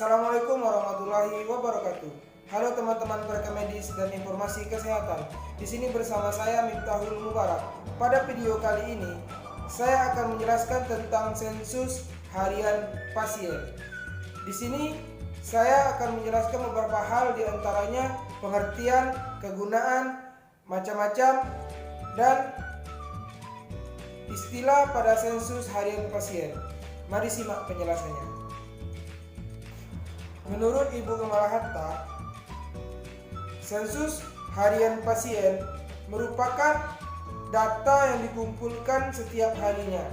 Assalamualaikum warahmatullahi wabarakatuh. Halo teman-teman perekam medis dan informasi kesehatan. Di sini bersama saya Miftahul Mubarak. Pada video kali ini saya akan menjelaskan tentang sensus harian pasien. Di sini saya akan menjelaskan beberapa hal, di antaranya pengertian, kegunaan, macam-macam, dan istilah pada sensus harian pasien. Mari simak penjelasannya. Menurut Ibu Kemala Hatta, sensus harian pasien merupakan data yang dikumpulkan setiap harinya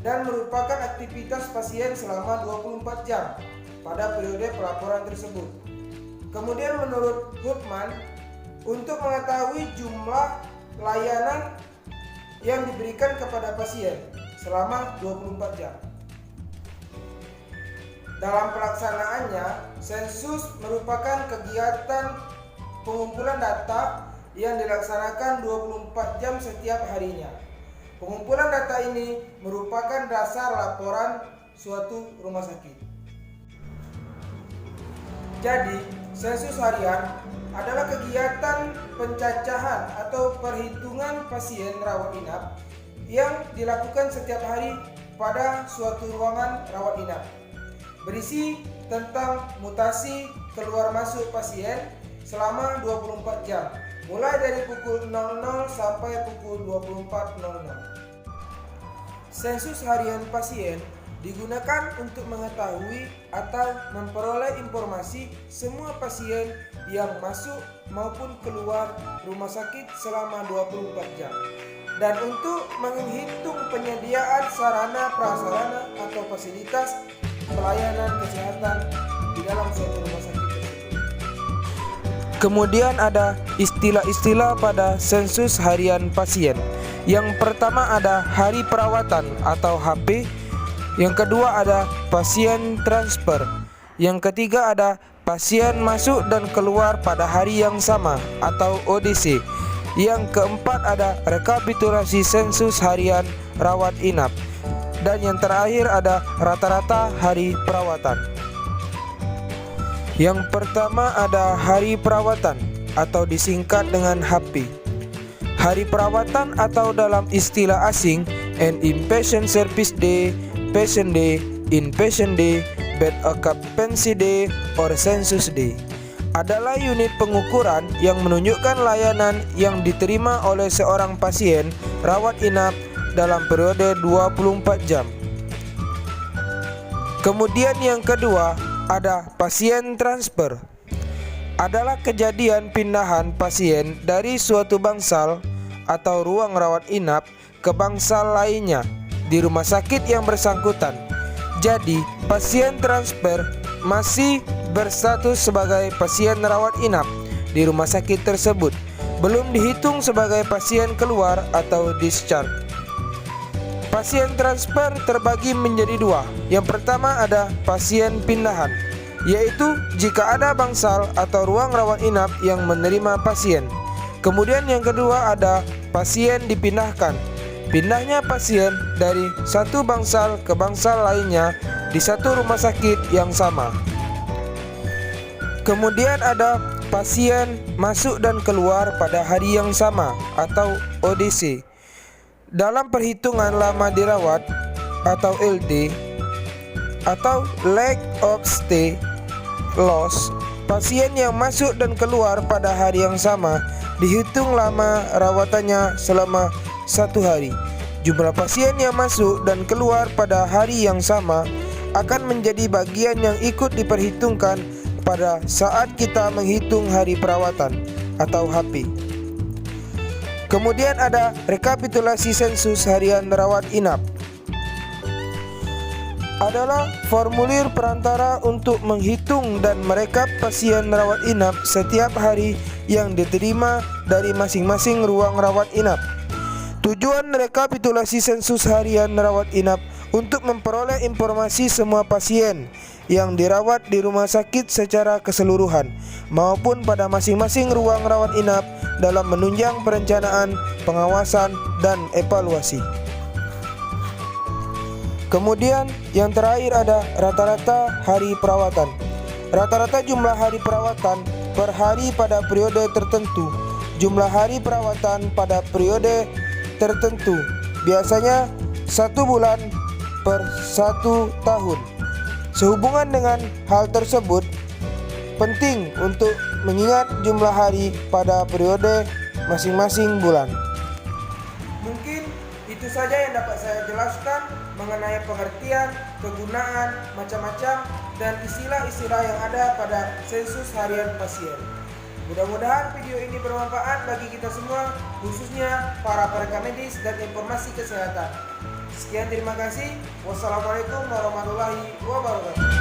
dan merupakan aktivitas pasien selama 24 jam pada periode pelaporan tersebut. Kemudian menurut Hutman, untuk mengetahui jumlah layanan yang diberikan kepada pasien selama 24 jam. Dalam pelaksanaannya, sensus merupakan kegiatan pengumpulan data yang dilaksanakan 24 jam setiap harinya. Pengumpulan data ini merupakan dasar laporan suatu rumah sakit. Jadi, sensus harian adalah kegiatan pencacahan atau perhitungan pasien rawat inap yang dilakukan setiap hari pada suatu ruangan rawat inap. Berisi tentang mutasi keluar masuk pasien selama 24 jam, mulai dari pukul 00 sampai pukul 24.00. Sensus harian pasien digunakan untuk mengetahui atau memperoleh informasi semua pasien yang masuk maupun keluar rumah sakit selama 24 jam, dan untuk menghitung penyediaan sarana prasarana atau fasilitas pelayanan kesehatan di dalam suatu rumah sakit tersebut. Kemudian ada istilah-istilah pada sensus harian pasien. Yang pertama ada hari perawatan atau HP. Yang kedua ada pasien transfer. Yang ketiga ada pasien masuk dan keluar pada hari yang sama atau ODC. Yang keempat ada rekapitulasi sensus harian rawat inap. Dan yang terakhir ada rata-rata hari perawatan. Yang pertama ada hari perawatan atau disingkat dengan HP. Hari perawatan atau dalam istilah asing an inpatient service day, patient day, inpatient day, bed occupancy day, or census day adalah unit pengukuran yang menunjukkan layanan yang diterima oleh seorang pasien rawat inap dalam periode 24 jam. Kemudian yang kedua ada pasien transfer. Adalah kejadian pindahan pasien dari suatu bangsal atau ruang rawat inap ke bangsal lainnya di rumah sakit yang bersangkutan. Jadi, pasien transfer masih berstatus sebagai pasien rawat inap di rumah sakit tersebut, belum dihitung sebagai pasien keluar atau discharge. Pasien transfer terbagi menjadi dua. Yang pertama ada pasien pindahan, yaitu jika ada bangsal atau ruang rawat inap yang menerima pasien. Kemudian yang kedua ada pasien dipindahkan. Pindahnya pasien dari satu bangsal ke bangsal lainnya di satu rumah sakit yang sama. Kemudian ada pasien masuk dan keluar pada hari yang sama atau ODC. Dalam perhitungan lama dirawat atau LD atau length of stay loss, pasien yang masuk dan keluar pada hari yang sama dihitung lama rawatannya selama 1 hari. Jumlah pasien yang masuk dan keluar pada hari yang sama akan menjadi bagian yang ikut diperhitungkan pada saat kita menghitung hari perawatan atau HP. Kemudian ada rekapitulasi sensus harian rawat inap. Adalah formulir perantara untuk menghitung dan merekap pasien rawat inap setiap hari yang diterima dari masing-masing ruang rawat inap. Tujuan rekapitulasi sensus harian rawat inap untuk memperoleh informasi semua pasien yang dirawat di rumah sakit secara keseluruhan maupun pada masing-masing ruang rawat inap dalam menunjang perencanaan, pengawasan, dan evaluasi. Kemudian yang terakhir ada rata-rata hari perawatan. Rata-rata jumlah hari perawatan per hari pada periode tertentu. Jumlah hari perawatan pada periode tertentu biasanya 1 bulan per 1 tahun. Sehubungan dengan hal tersebut, penting untuk mengingat jumlah hari pada periode masing-masing bulan. Mungkin itu saja yang dapat saya jelaskan mengenai pengertian, kegunaan, macam-macam, dan istilah-istilah yang ada pada sensus harian pasien. Mudah-mudahan video ini bermanfaat bagi kita semua, khususnya para perekan medis dan informasi kesehatan. Sekian, terima kasih. Wassalamualaikum warahmatullahi wabarakatuh.